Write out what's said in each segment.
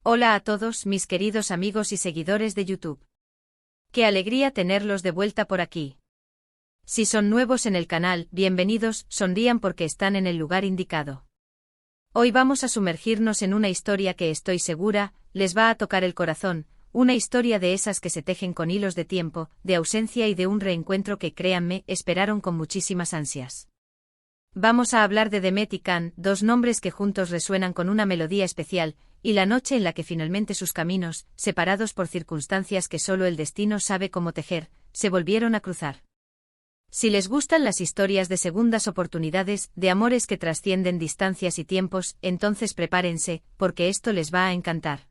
Hola a todos mis queridos amigos y seguidores de YouTube. Qué alegría tenerlos de vuelta por aquí. Si son nuevos en el canal, bienvenidos, sonrían porque están en el lugar indicado. Hoy vamos a sumergirnos en una historia que estoy segura, les va a tocar el corazón, una historia de esas que se tejen con hilos de tiempo, de ausencia y de un reencuentro que créanme, esperaron con muchísimas ansias. Vamos a hablar de Demet y Can, dos nombres que juntos resuenan con una melodía especial, y la noche en la que finalmente sus caminos, separados por circunstancias que solo el destino sabe cómo tejer, se volvieron a cruzar. Si les gustan las historias de segundas oportunidades, de amores que trascienden distancias y tiempos, entonces prepárense, porque esto les va a encantar.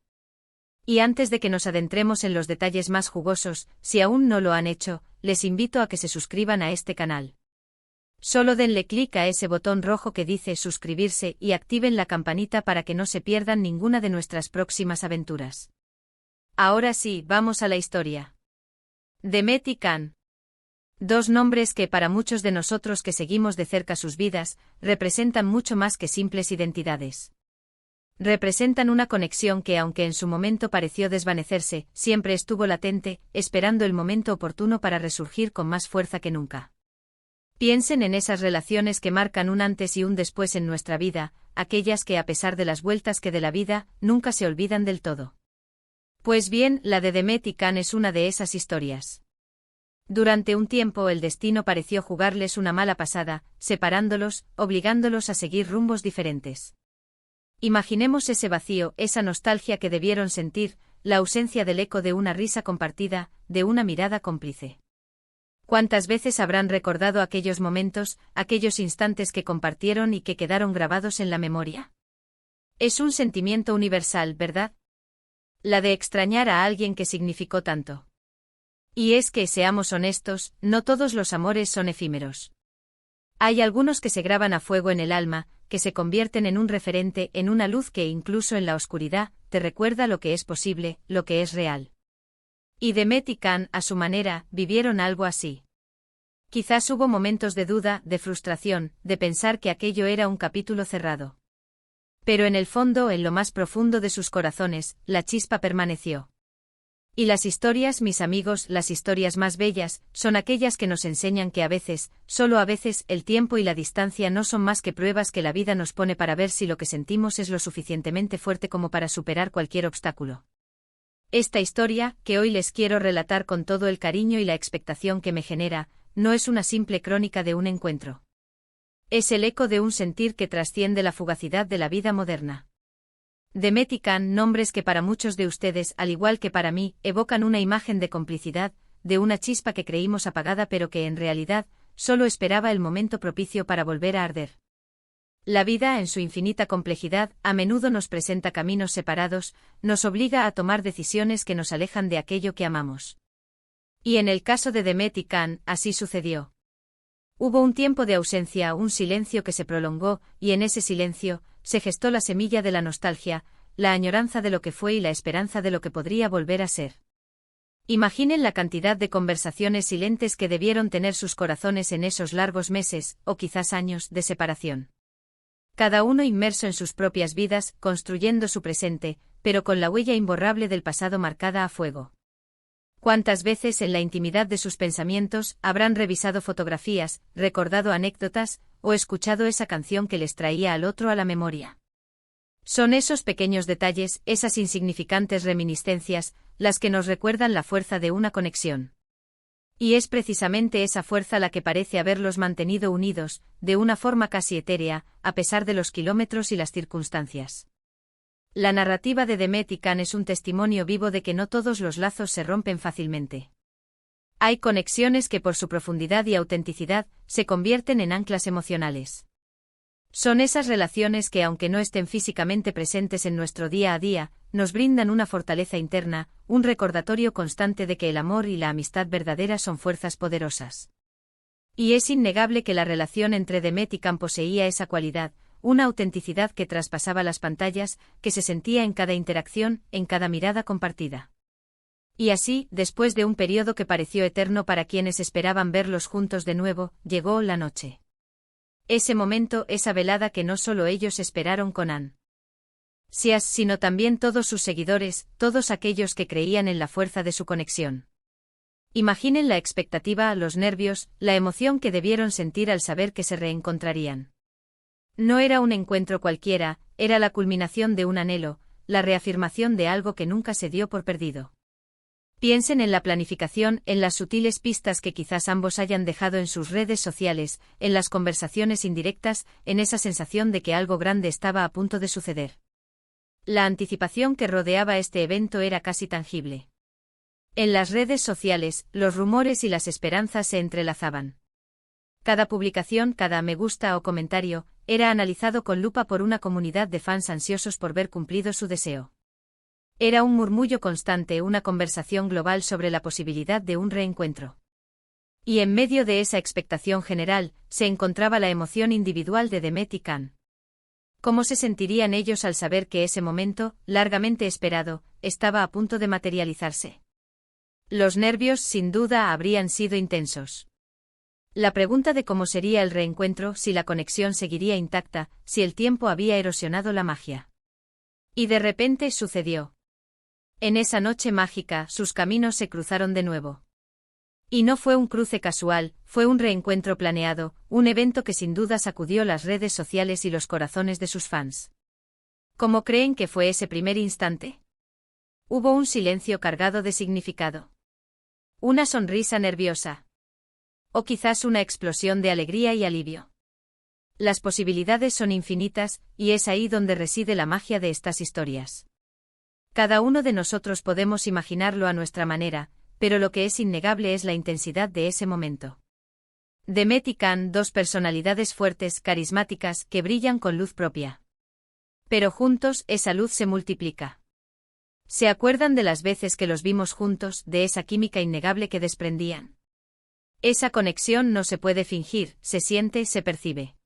Y antes de que nos adentremos en los detalles más jugosos, si aún no lo han hecho, les invito a que se suscriban a este canal. Solo denle clic a ese botón rojo que dice suscribirse y activen la campanita para que no se pierdan ninguna de nuestras próximas aventuras. Ahora sí, vamos a la historia. Demet y Can. Dos nombres que para muchos de nosotros que seguimos de cerca sus vidas, representan mucho más que simples identidades. Representan una conexión que aunque en su momento pareció desvanecerse, siempre estuvo latente, esperando el momento oportuno para resurgir con más fuerza que nunca. Piensen en esas relaciones que marcan un antes y un después en nuestra vida, aquellas que a pesar de las vueltas que de la vida, nunca se olvidan del todo. Pues bien, la de Demet y Can es una de esas historias. Durante un tiempo el destino pareció jugarles una mala pasada, separándolos, obligándolos a seguir rumbos diferentes. Imaginemos ese vacío, esa nostalgia que debieron sentir, la ausencia del eco de una risa compartida, de una mirada cómplice. ¿Cuántas veces habrán recordado aquellos momentos, aquellos instantes que compartieron y que quedaron grabados en la memoria? Es un sentimiento universal, ¿verdad? La de extrañar a alguien que significó tanto. Y es que, seamos honestos, no todos los amores son efímeros. Hay algunos que se graban a fuego en el alma, que se convierten en un referente, en una luz que incluso en la oscuridad, te recuerda lo que es posible, lo que es real. Y Demet y Can, a su manera, vivieron algo así. Quizás hubo momentos de duda, de frustración, de pensar que aquello era un capítulo cerrado. Pero en el fondo, en lo más profundo de sus corazones, la chispa permaneció. Y las historias, mis amigos, las historias más bellas, son aquellas que nos enseñan que a veces, solo a veces, el tiempo y la distancia no son más que pruebas que la vida nos pone para ver si lo que sentimos es lo suficientemente fuerte como para superar cualquier obstáculo. Esta historia, que hoy les quiero relatar con todo el cariño y la expectación que me genera, no es una simple crónica de un encuentro. Es el eco de un sentir que trasciende la fugacidad de la vida moderna. Demet y Can, nombres que para muchos de ustedes, al igual que para mí, evocan una imagen de complicidad, de una chispa que creímos apagada pero que en realidad, solo esperaba el momento propicio para volver a arder. La vida, en su infinita complejidad, a menudo nos presenta caminos separados, nos obliga a tomar decisiones que nos alejan de aquello que amamos. Y en el caso de Demet y Can, así sucedió. Hubo un tiempo de ausencia, un silencio que se prolongó, y en ese silencio, se gestó la semilla de la nostalgia, la añoranza de lo que fue y la esperanza de lo que podría volver a ser. Imaginen la cantidad de conversaciones silentes que debieron tener sus corazones en esos largos meses, o quizás años, de separación. Cada uno inmerso en sus propias vidas, construyendo su presente, pero con la huella imborrable del pasado marcada a fuego. ¿Cuántas veces en la intimidad de sus pensamientos habrán revisado fotografías, recordado anécdotas, o escuchado esa canción que les traía al otro a la memoria? Son esos pequeños detalles, esas insignificantes reminiscencias, las que nos recuerdan la fuerza de una conexión. Y es precisamente esa fuerza la que parece haberlos mantenido unidos, de una forma casi etérea, a pesar de los kilómetros y las circunstancias. La narrativa de Demet y Can es un testimonio vivo de que no todos los lazos se rompen fácilmente. Hay conexiones que por su profundidad y autenticidad, se convierten en anclas emocionales. Son esas relaciones que aunque no estén físicamente presentes en nuestro día a día, nos brindan una fortaleza interna, un recordatorio constante de que el amor y la amistad verdadera son fuerzas poderosas. Y es innegable que la relación entre Demet y Can poseía esa cualidad, una autenticidad que traspasaba las pantallas, que se sentía en cada interacción, en cada mirada compartida. Y así, después de un periodo que pareció eterno para quienes esperaban verlos juntos de nuevo, llegó la noche. Ese momento, esa velada que no solo ellos esperaron con Sias, sino también todos sus seguidores, todos aquellos que creían en la fuerza de su conexión. Imaginen la expectativa, los nervios, la emoción que debieron sentir al saber que se reencontrarían. No era un encuentro cualquiera, era la culminación de un anhelo, la reafirmación de algo que nunca se dio por perdido. Piensen en la planificación, en las sutiles pistas que quizás ambos hayan dejado en sus redes sociales, en las conversaciones indirectas, en esa sensación de que algo grande estaba a punto de suceder. La anticipación que rodeaba este evento era casi tangible. En las redes sociales, los rumores y las esperanzas se entrelazaban. Cada publicación, cada me gusta o comentario, era analizado con lupa por una comunidad de fans ansiosos por ver cumplido su deseo. Era un murmullo constante, una conversación global sobre la posibilidad de un reencuentro. Y en medio de esa expectación general, se encontraba la emoción individual de Demet y Can. ¿Cómo se sentirían ellos al saber que ese momento, largamente esperado, estaba a punto de materializarse? Los nervios, sin duda, habrían sido intensos. La pregunta de cómo sería el reencuentro, si la conexión seguiría intacta, si el tiempo había erosionado la magia. Y de repente sucedió. En esa noche mágica, sus caminos se cruzaron de nuevo. Y no fue un cruce casual, fue un reencuentro planeado, un evento que sin duda sacudió las redes sociales y los corazones de sus fans. ¿Cómo creen que fue ese primer instante? Hubo un silencio cargado de significado. Una sonrisa nerviosa. O quizás una explosión de alegría y alivio. Las posibilidades son infinitas, y es ahí donde reside la magia de estas historias. Cada uno de nosotros podemos imaginarlo a nuestra manera, pero lo que es innegable es la intensidad de ese momento. Demet y Can, dos personalidades fuertes, carismáticas, que brillan con luz propia. Pero juntos, esa luz se multiplica. ¿Se acuerdan de las veces que los vimos juntos, de esa química innegable que desprendían? Esa conexión no se puede fingir, se siente, se percibe.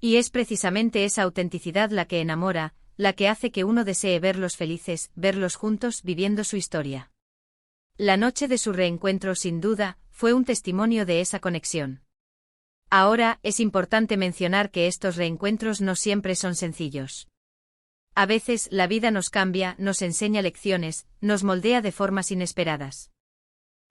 Y es precisamente esa autenticidad la que enamora, la que hace que uno desee verlos felices, verlos juntos, viviendo su historia. La noche de su reencuentro, sin duda, fue un testimonio de esa conexión. Ahora, es importante mencionar que estos reencuentros no siempre son sencillos. A veces, la vida nos cambia, nos enseña lecciones, nos moldea de formas inesperadas.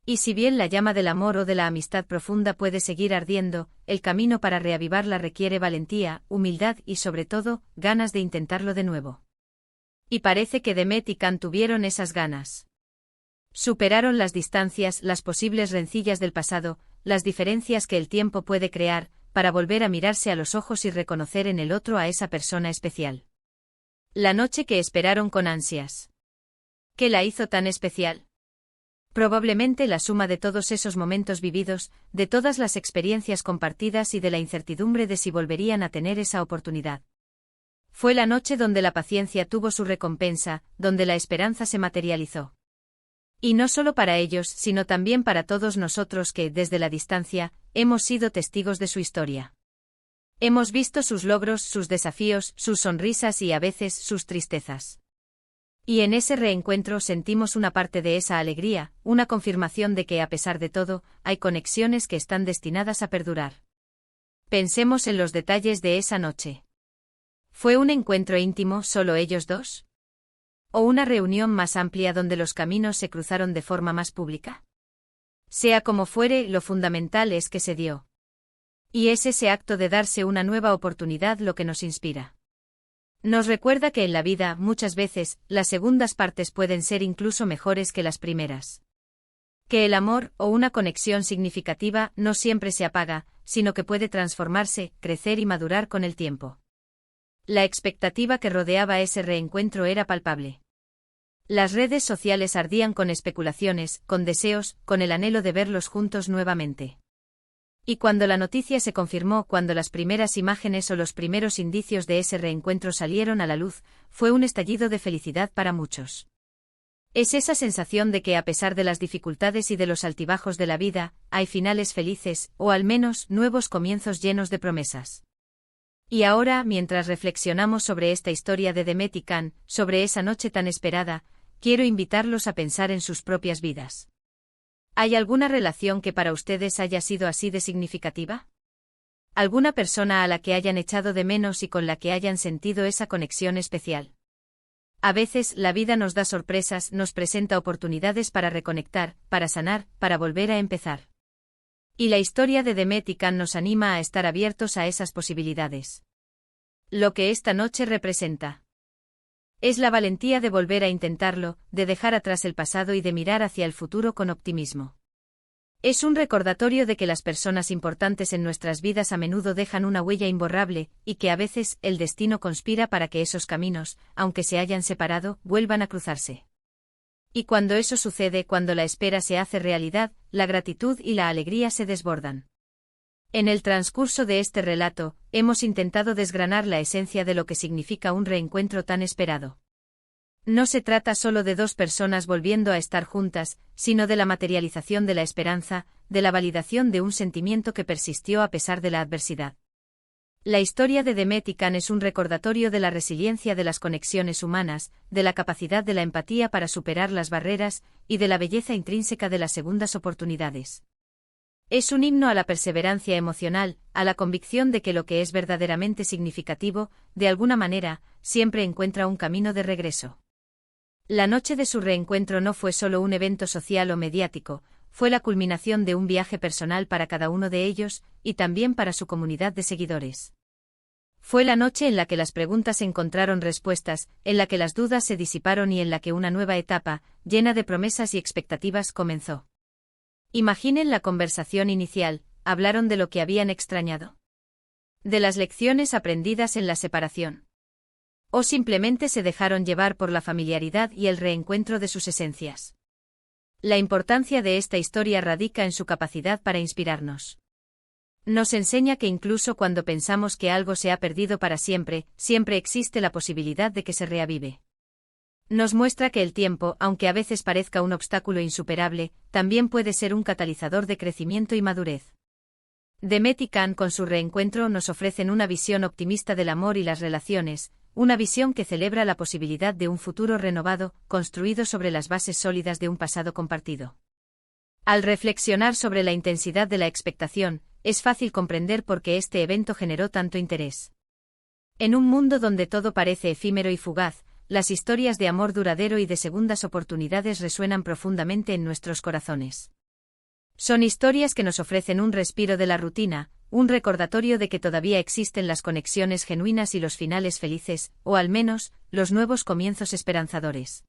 Y si bien la llama del amor o de la amistad profunda puede seguir ardiendo, el camino para reavivarla requiere valentía, humildad y sobre todo, ganas de intentarlo de nuevo. Y parece que Demet y Can tuvieron esas ganas. Superaron las distancias, las posibles rencillas del pasado, las diferencias que el tiempo puede crear, para volver a mirarse a los ojos y reconocer en el otro a esa persona especial. La noche que esperaron con ansias. ¿Qué la hizo tan especial? Probablemente la suma de todos esos momentos vividos, de todas las experiencias compartidas y de la incertidumbre de si volverían a tener esa oportunidad. Fue la noche donde la paciencia tuvo su recompensa, donde la esperanza se materializó. Y no solo para ellos, sino también para todos nosotros que, desde la distancia, hemos sido testigos de su historia. Hemos visto sus logros, sus desafíos, sus sonrisas y a veces sus tristezas. Y en ese reencuentro sentimos una parte de esa alegría, una confirmación de que a pesar de todo, hay conexiones que están destinadas a perdurar. Pensemos en los detalles de esa noche. ¿Fue un encuentro íntimo, solo ellos dos? ¿O una reunión más amplia donde los caminos se cruzaron de forma más pública? Sea como fuere, lo fundamental es que se dio. Y es ese acto de darse una nueva oportunidad lo que nos inspira. Nos recuerda que en la vida, muchas veces, las segundas partes pueden ser incluso mejores que las primeras. Que el amor, o una conexión significativa, no siempre se apaga, sino que puede transformarse, crecer y madurar con el tiempo. La expectativa que rodeaba ese reencuentro era palpable. Las redes sociales ardían con especulaciones, con deseos, con el anhelo de verlos juntos nuevamente. Y cuando la noticia se confirmó, cuando las primeras imágenes o los primeros indicios de ese reencuentro salieron a la luz, fue un estallido de felicidad para muchos. Es esa sensación de que a pesar de las dificultades y de los altibajos de la vida, hay finales felices, o al menos nuevos comienzos llenos de promesas. Y ahora, mientras reflexionamos sobre esta historia de Demet y Can, sobre esa noche tan esperada, quiero invitarlos a pensar en sus propias vidas. ¿Hay alguna relación que para ustedes haya sido así de significativa? ¿Alguna persona a la que hayan echado de menos y con la que hayan sentido esa conexión especial? A veces, la vida nos da sorpresas, nos presenta oportunidades para reconectar, para sanar, para volver a empezar. Y la historia de Demet y Can nos anima a estar abiertos a esas posibilidades. Lo que esta noche representa es la valentía de volver a intentarlo, de dejar atrás el pasado y de mirar hacia el futuro con optimismo. Es un recordatorio de que las personas importantes en nuestras vidas a menudo dejan una huella imborrable, y que a veces el destino conspira para que esos caminos, aunque se hayan separado, vuelvan a cruzarse. Y cuando eso sucede, cuando la espera se hace realidad, la gratitud y la alegría se desbordan. En el transcurso de este relato, hemos intentado desgranar la esencia de lo que significa un reencuentro tan esperado. No se trata solo de dos personas volviendo a estar juntas, sino de la materialización de la esperanza, de la validación de un sentimiento que persistió a pesar de la adversidad. La historia de Demet y Can es un recordatorio de la resiliencia de las conexiones humanas, de la capacidad de la empatía para superar las barreras, y de la belleza intrínseca de las segundas oportunidades. Es un himno a la perseverancia emocional, a la convicción de que lo que es verdaderamente significativo, de alguna manera, siempre encuentra un camino de regreso. La noche de su reencuentro no fue solo un evento social o mediático, fue la culminación de un viaje personal para cada uno de ellos, y también para su comunidad de seguidores. Fue la noche en la que las preguntas encontraron respuestas, en la que las dudas se disiparon y en la que una nueva etapa, llena de promesas y expectativas, comenzó. Imaginen la conversación inicial, hablaron de lo que habían extrañado. De las lecciones aprendidas en la separación. O simplemente se dejaron llevar por la familiaridad y el reencuentro de sus esencias. La importancia de esta historia radica en su capacidad para inspirarnos. Nos enseña que incluso cuando pensamos que algo se ha perdido para siempre, siempre existe la posibilidad de que se reavive. Nos muestra que el tiempo, aunque a veces parezca un obstáculo insuperable, también puede ser un catalizador de crecimiento y madurez. Demet y Can con su reencuentro nos ofrecen una visión optimista del amor y las relaciones, una visión que celebra la posibilidad de un futuro renovado, construido sobre las bases sólidas de un pasado compartido. Al reflexionar sobre la intensidad de la expectación, es fácil comprender por qué este evento generó tanto interés. En un mundo donde todo parece efímero y fugaz, las historias de amor duradero y de segundas oportunidades resuenan profundamente en nuestros corazones. Son historias que nos ofrecen un respiro de la rutina, un recordatorio de que todavía existen las conexiones genuinas y los finales felices, o al menos, los nuevos comienzos esperanzadores.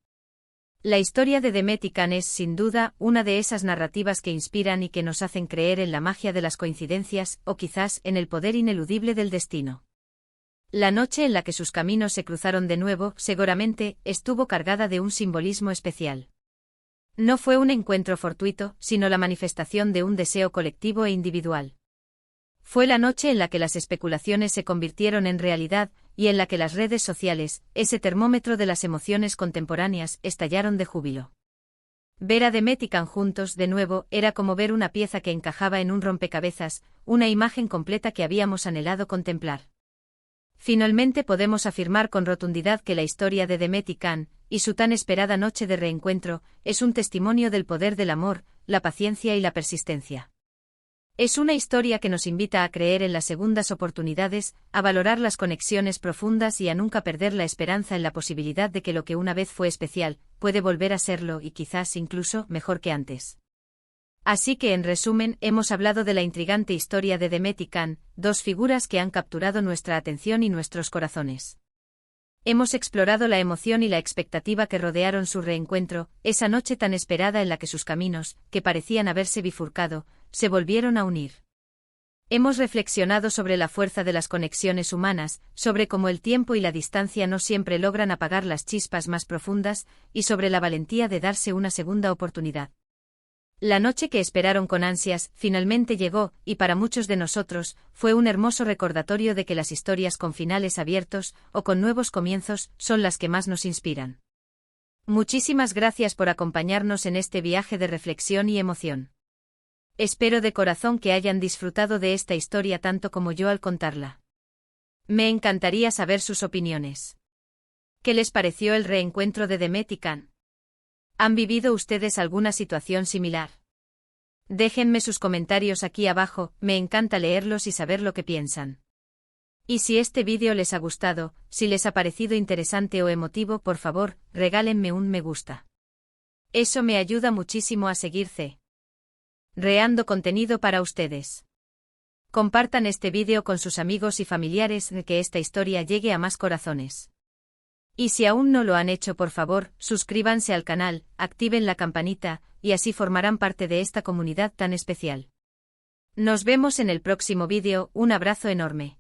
La historia de Demet y Can es, sin duda, una de esas narrativas que inspiran y que nos hacen creer en la magia de las coincidencias, o quizás en el poder ineludible del destino. La noche en la que sus caminos se cruzaron de nuevo, seguramente, estuvo cargada de un simbolismo especial. No fue un encuentro fortuito, sino la manifestación de un deseo colectivo e individual. Fue la noche en la que las especulaciones se convirtieron en realidad, y en la que las redes sociales, ese termómetro de las emociones contemporáneas, estallaron de júbilo. Ver a Demet y Can juntos de nuevo era como ver una pieza que encajaba en un rompecabezas, una imagen completa que habíamos anhelado contemplar. Finalmente podemos afirmar con rotundidad que la historia de Demet y Can, y su tan esperada noche de reencuentro, es un testimonio del poder del amor, la paciencia y la persistencia. Es una historia que nos invita a creer en las segundas oportunidades, a valorar las conexiones profundas y a nunca perder la esperanza en la posibilidad de que lo que una vez fue especial, puede volver a serlo y quizás incluso mejor que antes. Así que en resumen, hemos hablado de la intrigante historia de Demet y Can, dos figuras que han capturado nuestra atención y nuestros corazones. Hemos explorado la emoción y la expectativa que rodearon su reencuentro, esa noche tan esperada en la que sus caminos, que parecían haberse bifurcado, se volvieron a unir. Hemos reflexionado sobre la fuerza de las conexiones humanas, sobre cómo el tiempo y la distancia no siempre logran apagar las chispas más profundas, y sobre la valentía de darse una segunda oportunidad. La noche que esperaron con ansias, finalmente llegó, y para muchos de nosotros, fue un hermoso recordatorio de que las historias con finales abiertos, o con nuevos comienzos, son las que más nos inspiran. Muchísimas gracias por acompañarnos en este viaje de reflexión y emoción. Espero de corazón que hayan disfrutado de esta historia tanto como yo al contarla. Me encantaría saber sus opiniones. ¿Qué les pareció el reencuentro de Demet y Can? ¿Han vivido ustedes alguna situación similar? Déjenme sus comentarios aquí abajo, me encanta leerlos y saber lo que piensan. Y si este vídeo les ha gustado, si les ha parecido interesante o emotivo, por favor, regálenme un me gusta. Eso me ayuda muchísimo a seguir creando contenido para ustedes. Compartan este vídeo con sus amigos y familiares, que esta historia llegue a más corazones. Y si aún no lo han hecho, por favor, suscríbanse al canal, activen la campanita, y así formarán parte de esta comunidad tan especial. Nos vemos en el próximo vídeo, un abrazo enorme.